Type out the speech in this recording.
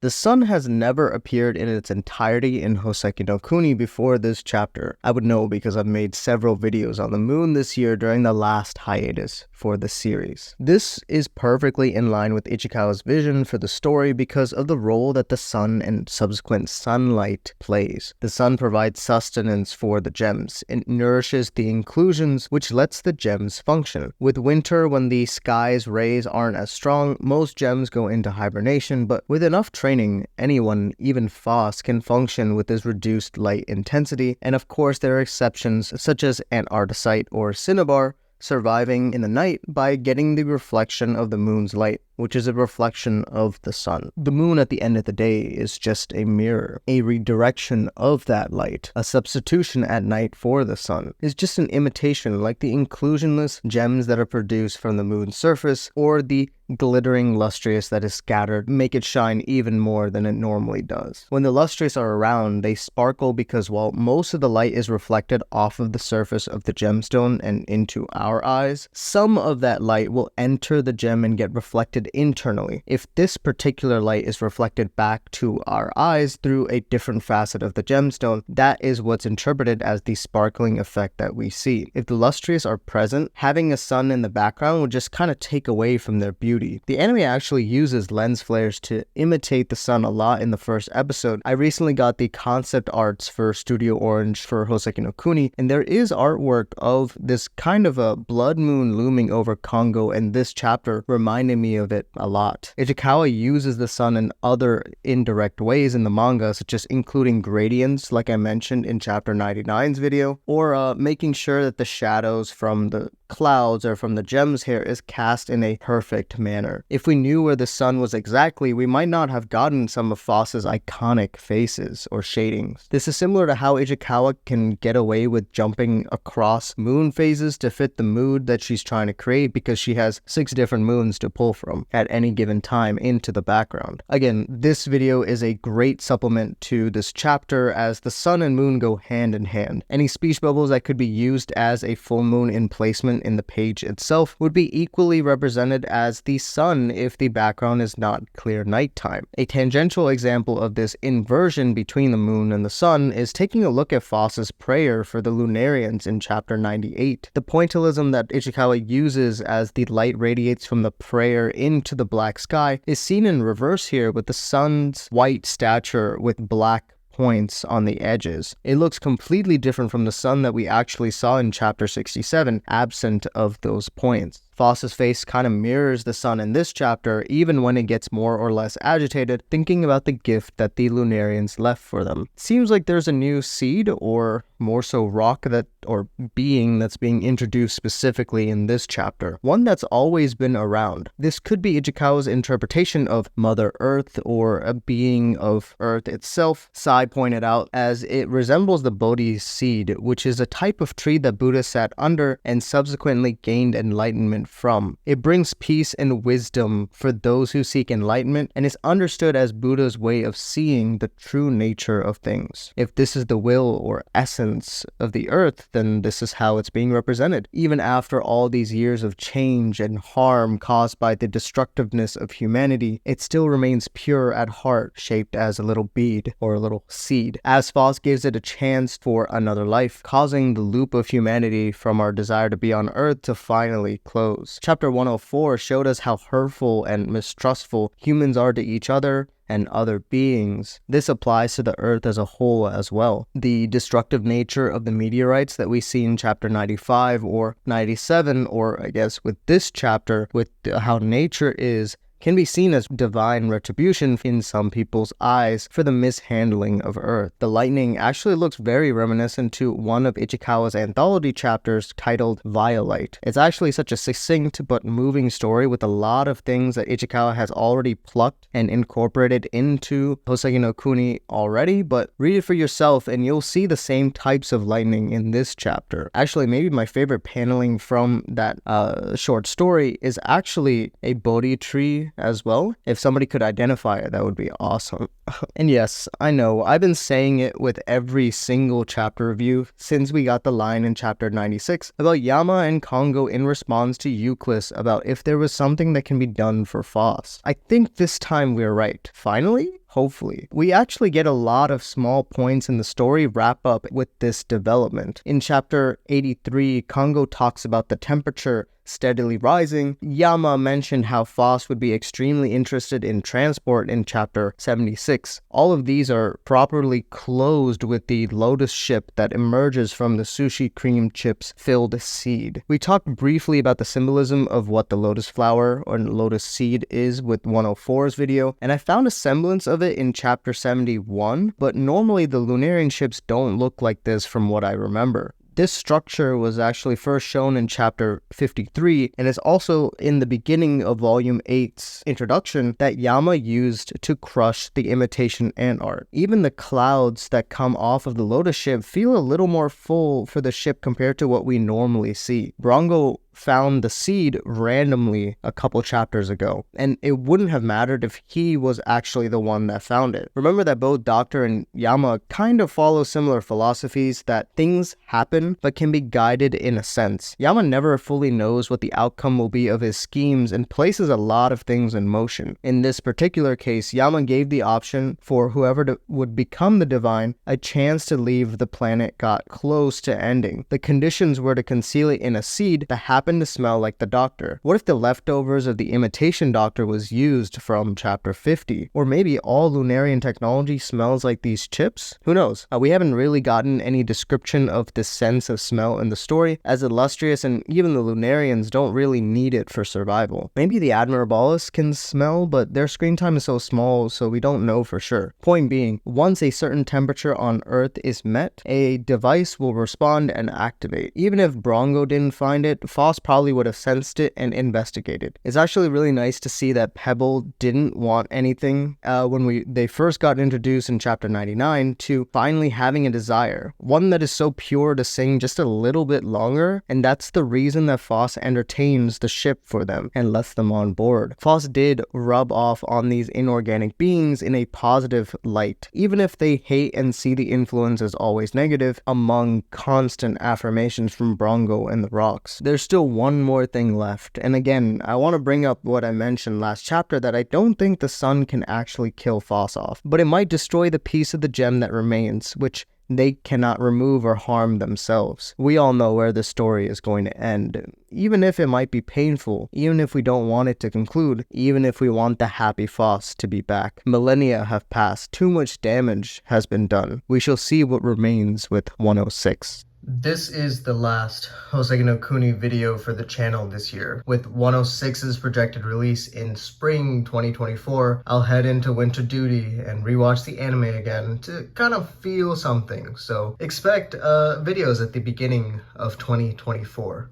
The sun has never appeared in its entirety in Houseki no Kuni before this chapter. I would know because I've made several videos on the moon this year during the last hiatus for the series. This is perfectly in line with Ichikawa's vision for the story because of the role that the sun and subsequent sunlight plays. The sun provides sustenance for the gems. It nourishes the inclusions, which lets the gems function. With winter, when the sky's rays aren't as strong, most gems go into hibernation, but with enough training, anyone, even Foss, can function with this reduced light intensity, and of course there are exceptions such as Antarcticite or Cinnabar, surviving in the night by getting the reflection of the moon's light, which is a reflection of the sun. The moon at the end of the day is just a mirror, a redirection of that light. A substitution at night for the sun is just an imitation, like the inclusionless gems that are produced from the moon's surface, or the glittering lustrous that is scattered make it shine even more than it normally does. When the lustrous are around, they sparkle because while most of the light is reflected off of the surface of the gemstone and into our eyes, some of that light will enter the gem and get reflected internally. If this particular light is reflected back to our eyes through a different facet of the gemstone, that is what's interpreted as the sparkling effect that we see. If the lustrous are present, having a sun in the background would just kind of take away from their beauty. The anime actually uses lens flares to imitate the sun a lot in the first episode. I recently got the concept arts for Studio Orange for Houseki no Kuni, and there is artwork of this kind of a blood moon looming over Congo, and this chapter reminded me of it a lot. Ichikawa uses the sun in other indirect ways in the manga, such as including gradients, like I mentioned in chapter 99's video, or making sure that the shadows from the clouds or from the gem's hair is cast in a perfect manner. If we knew where the sun was exactly, we might not have gotten some of Foss's iconic faces or shadings. This is similar to how Ichikawa can get away with jumping across moon phases to fit the mood that she's trying to create, because she has 6 different moons to pull from at any given time into the background. Again, this video is a great supplement to this chapter as the sun and moon go hand in hand. Any speech bubbles that could be used as a full moon in placement in the page itself would be equally represented as the sun if the background is not clear nighttime. A tangential example of this inversion between the moon and the sun is taking a look at Foss's prayer for the Lunarians in chapter 98. The pointillism that Ichikawa uses as the light radiates from the prayer into the black sky is seen in reverse here, with the sun's white stature with black points on the edges. It looks completely different from the sun that we actually saw in chapter 67, absent of those points. Foss's face kind of mirrors the sun in this chapter, even when it gets more or less agitated, thinking about the gift that the Lunarians left for them. It seems like there's a new seed, or more so rock or being that's being introduced specifically in this chapter. One that's always been around. This could be Ichikawa's interpretation of Mother Earth, or a being of Earth itself. Sai pointed out, as it resembles the Bodhi seed, which is a type of tree that Buddha sat under and subsequently gained enlightenment from. It brings peace and wisdom for those who seek enlightenment, and is understood as Buddha's way of seeing the true nature of things. If this is the will or essence of the earth, then this is how it's being represented. Even after all these years of change and harm caused by the destructiveness of humanity, it still remains pure at heart, shaped as a little bead or a little seed, as Foss gives it a chance for another life, causing the loop of humanity from our desire to be on earth to finally close. Chapter 104 showed us how hurtful and mistrustful humans are to each other and other beings. This applies to the earth as a whole as well. The destructive nature of the meteorites that we see in chapter 95 or 97, or I guess with this chapter, with how nature is, can be seen as divine retribution in some people's eyes for the mishandling of Earth. The lightning actually looks very reminiscent to one of Ichikawa's anthology chapters titled Violite. It's actually such a succinct but moving story with a lot of things that Ichikawa has already plucked and incorporated into Houseki no Kuni already, but read it for yourself and you'll see the same types of lightning in this chapter. Actually, maybe my favorite paneling from that short story is actually a Bodhi tree as well. If somebody could identify it, that would be awesome. And yes, I know, I've been saying it with every single chapter review since we got the line in chapter 96 about Yama and Kongo in response to Euclid about if there was something that can be done for Foss. I think this time we're right. Finally? hopefully. We actually get a lot of small points in the story wrap up with this development. In chapter 83, Kongo talks about the temperature steadily rising. Yama mentioned how Phos would be extremely interested in transport in chapter 76. All of these are properly closed with the lotus ship that emerges from the sushi cream chips filled seed. We talked briefly about the symbolism of what the lotus flower or lotus seed is with 104's video, and I found a semblance of it in chapter 71, but normally the Lunarian ships don't look like this from what I remember. This structure was actually first shown in chapter 53 and is also in the beginning of volume 8's introduction that Yama used to crush the imitation ant art. Even the clouds that come off of the lotus ship feel a little more full for the ship compared to what we normally see. Brongo found the seed randomly a couple chapters ago, and it wouldn't have mattered if he was actually the one that found it. Remember that both Doctor and Yama kind of follow similar philosophies that things happen but can be guided in a sense. Yama never fully knows what the outcome will be of his schemes and places a lot of things in motion. In this particular case, Yama gave the option for whoever would become the divine a chance to leave the planet got close to ending. The conditions were to conceal it in a seed that happened to smell like the Doctor. What if the leftovers of the imitation Doctor was used from chapter 50? Or maybe all Lunarian technology smells like these chips? Who knows? We haven't really gotten any description of the sense of smell in the story, as Illustrious and even the Lunarians don't really need it for survival. Maybe the Admirabalis can smell, but their screen time is so small, so we don't know for sure. Point being, once a certain temperature on Earth is met, a device will respond and activate. Even if Brongo didn't find it, Phos probably would have sensed it and investigated. It's actually really nice to see that Pebble didn't want anything when they first got introduced in chapter 99 to finally having a desire, one that is so pure to sing just a little bit longer, and that's the reason that Phos entertains the ship for them and lets them on board. Phos did rub off on these inorganic beings in a positive light, even if they hate and see the influence as always negative among constant affirmations from Brongo and the rocks. There's still one more thing left, and again, I want to bring up what I mentioned last chapter, that I don't think the sun can actually kill Phos off, but it might destroy the piece of the gem that remains, which they cannot remove or harm themselves. We all know where the story is going to end, even if it might be painful, even if we don't want it to conclude, even if we want the happy Phos to be back. Millennia have passed, too much damage has been done. We shall see what remains with 106. This is the last Houseki no Kuni video for the channel this year. With 106's projected release in spring 2024, I'll head into winter duty and rewatch the anime again to kind of feel something. So expect videos at the beginning of 2024.